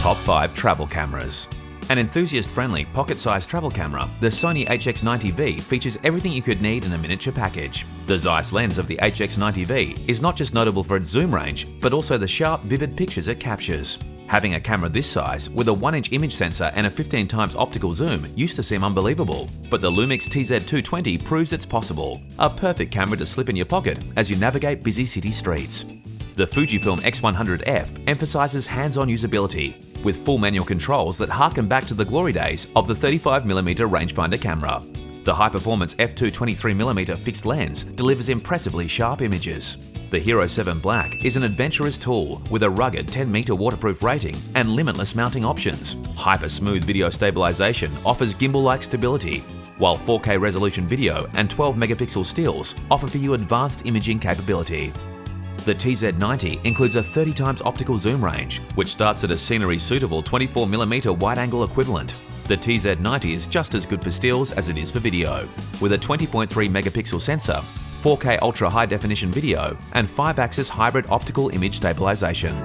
Top 5 Travel Cameras. An enthusiast-friendly pocket-sized travel camera, the Sony HX90V features everything you could need in a miniature package. The Zeiss lens of the HX90V is not just notable for its zoom range, but also the sharp, vivid pictures it captures. Having a camera this size, with a 1-inch image sensor and a 15x optical zoom, used to seem unbelievable, but the Lumix TZ220 proves it's possible. A perfect camera to slip in your pocket as you navigate busy city streets. The Fujifilm X100F emphasizes hands-on usability, with full manual controls that harken back to the glory days of the 35mm rangefinder camera. The high-performance f2 23mm fixed lens delivers impressively sharp images. The Hero 7 Black is an adventurous tool with a rugged 10-meter waterproof rating and limitless mounting options. Hyper-smooth video stabilization offers gimbal-like stability, while 4K resolution video and 12-megapixel stills offer for you advanced imaging capability. The TZ90 includes a 30x optical zoom range, which starts at a scenery-suitable 24mm wide-angle equivalent. The TZ90 is just as good for stills as it is for video, with a 20.3-megapixel sensor, 4K ultra high-definition video, and 5-axis hybrid optical image stabilization.